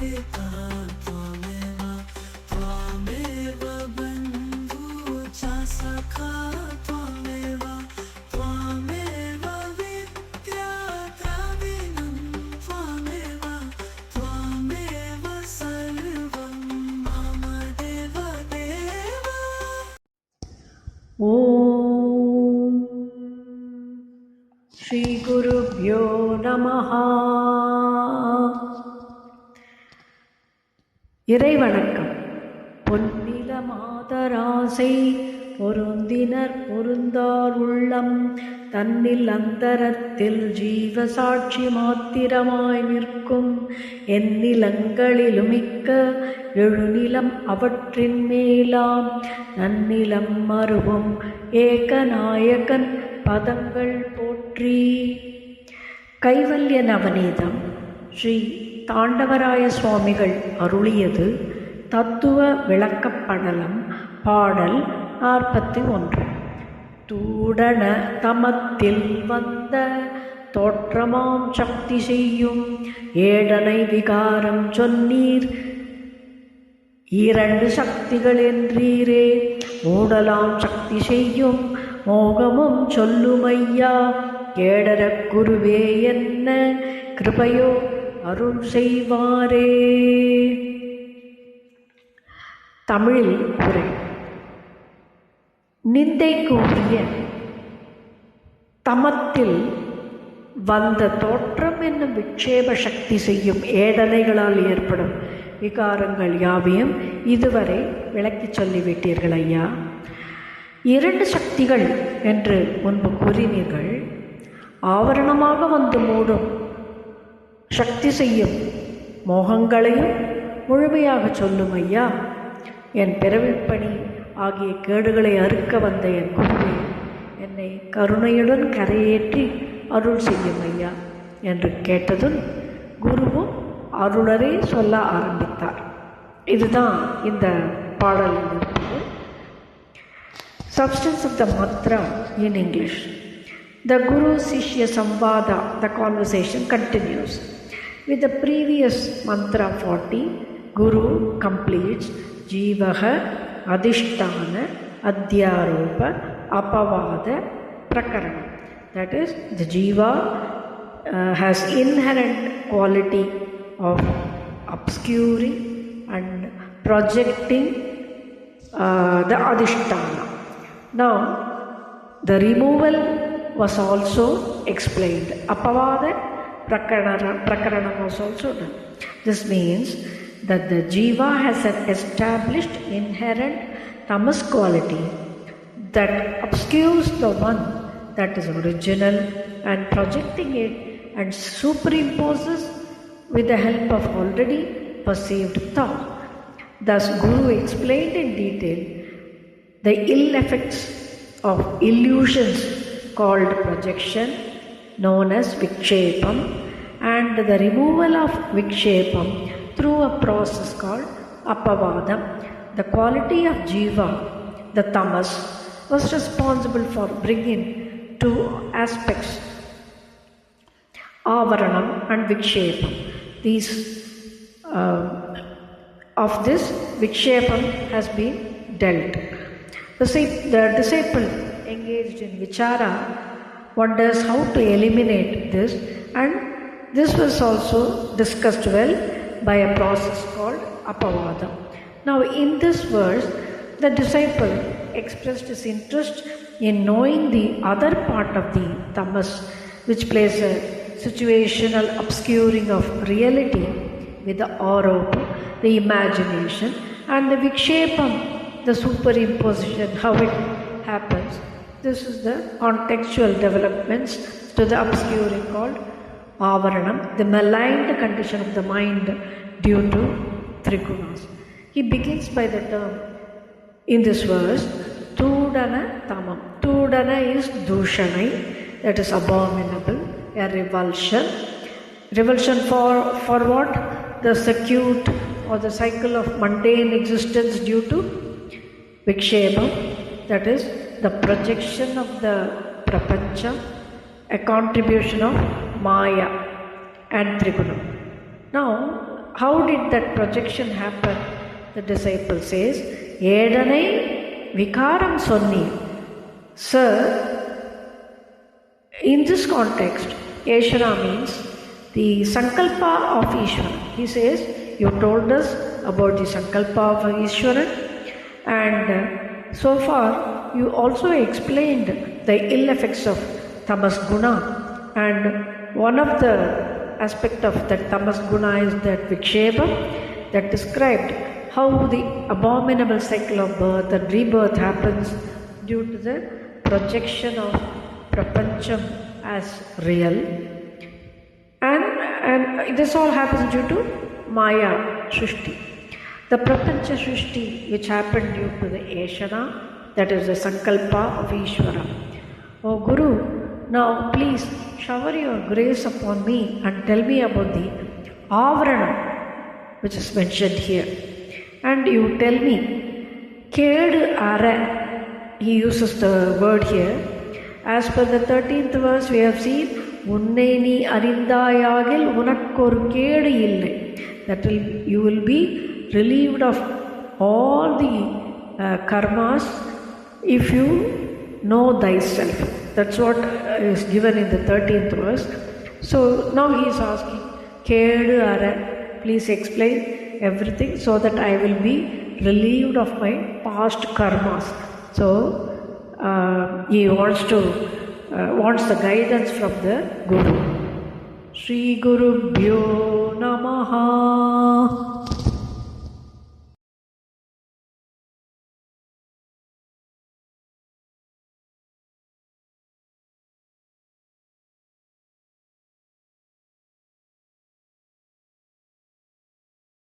पिता त्वमेव त्वमेव बन्धुः च सखा त्वमेव त्वमेव विद्या द्रविणं त्वमेव त्वमेव सर्वं मम देव देव। ஓம் ஸ்ரீ குருப்யோ நமஹ. இறைவணக்கம். பொன்னில மாதராசை பொருந்தினர் பொருந்தார் உள்ளம் தன்னில் அந்தரத்தில் ஜீவசாட்சி மாத்திரமாய் நிற்கும் எந்நிலங்களிலுமிக்க எழுநிலம் அவற்றின் மேலாம் நன்னிலம் மருவும் ஏகநாயகன் பதங்கள் போற்றி. கைவல்ய நவநீதம் ஸ்ரீ தாண்டவராய சுவாமிகள் அருளியது. தத்துவ விளக்கப்படலம். பாடல் 41. தூடன தமத்தில் வந்த தோற்றமாம் சக்தி செய்யும் ஏடனை விகாரம் சொன்னீர் இரண்டு சக்திகள் என்றீரே மூடலாம் சக்தி செய்யும் மோகமும் சொல்லுமையா கேடர குருவே என்ன கிருபையோ அருள் செய்வாரே. தமிழில் உரை. நிந்தைக்கு உரிய தமத்தில் வந்த தோற்றம் என்னும் விட்சேப சக்தி செய்யும் ஏடனைகளால் ஏற்படும் விகாரங்கள் யாவையும் இதுவரை விளக்கி சொல்லிவிட்டீர்கள் ஐயா. இரண்டு சக்திகள் என்று முன்பு கூறினீர்கள். ஆவரணமாக வந்து மூடும் சக்தி செய்யும் மோகங்களையும் முழுமையாக சொல்லும் ஐயா. என் பிறவிப்பணி ஆகிய கேடுகளை அறுக்க வந்த என் குருவே என்னை கருணையுடன் கரையேற்றி அருள் செய்யும் ஐயா என்று கேட்டதும் குருவும் அருளரே சொல்ல ஆரம்பித்தார். இதுதான் இந்த பாடலில் இருப்பது. Substance of the mantra in English. The Guru-Sishya Samvada, the conversation continues. With the previous mantra 40, Guru completes Jivaha, Adhishtana, Adhyaropa, Apavada, Prakarana. That is, the Jiva has inherent quality of obscuring and projecting the Adhishtana. Now, the removal was also explained. Apavada Prakarana was also done. This means that the Jiva has an established inherent tamas quality that obscures the one that is original and projecting it and superimposes with the help of already perceived thought. Thus, Guru explained in detail the ill effects of illusions called projection, known as vikshepam, and the removal of vikshepam through a process called apavadam. The quality of jiva, the tamas, was responsible for bringing two aspects, avaranam and vikshepam. Of this, vikshepam has been dealt. The disciple engaged in vichara wonders how to eliminate this, and this was also discussed well by a process called apavada. Now, in this verse, the disciple expressed his interest in knowing the other part of the tamas, which plays a situational obscuring of reality with the aropa, the imagination, and the vikshepam, the superimposition, how it happens. This is the contextual developments to the obscuring called avaranam, the maligned condition of the mind due to trigunas. He begins by the term in this verse, Tudana Tamam. Tudana is Dushanai, that is abominable, a revulsion. Revulsion for what? The circuit or the cycle of mundane existence due to vikshepam, that is the projection of the prapancha, a contribution of maya and trigunam. Now, how did that projection happen? The disciple says, Edanai vikaram sonni. Sir, in this context, Eshana means the Sankalpa of Ishvara. He says, you told us about the Sankalpa of Ishvara, and so far you also explained the ill effects of Tamas Guna, and one of the aspect of that Tamas Guna is that Vikshepam that described how the abominable cycle of birth and rebirth happens due to the projection of Prapancham as real, and this all happens due to Maya Shrishti. The Prapancha Shrishti which happened due to the Eshana, that is the Sankalpa of Ishvara. Oh Guru, now please shower your grace upon me and tell me about the Avarana which is mentioned here. And you tell me, Kedu Ara, he uses the word here. As per the 13th verse we have seen, Unne ni arindayagil unakkoru kedu illai. That you will be relieved of all the karmas if you know thyself. That's what is given in the 13th verse. So now he is asking, Kedu Ara, please explain everything so that I will be relieved of my past karmas. So he wants the guidance from the Guru. Shri Gurubhyo Namaha.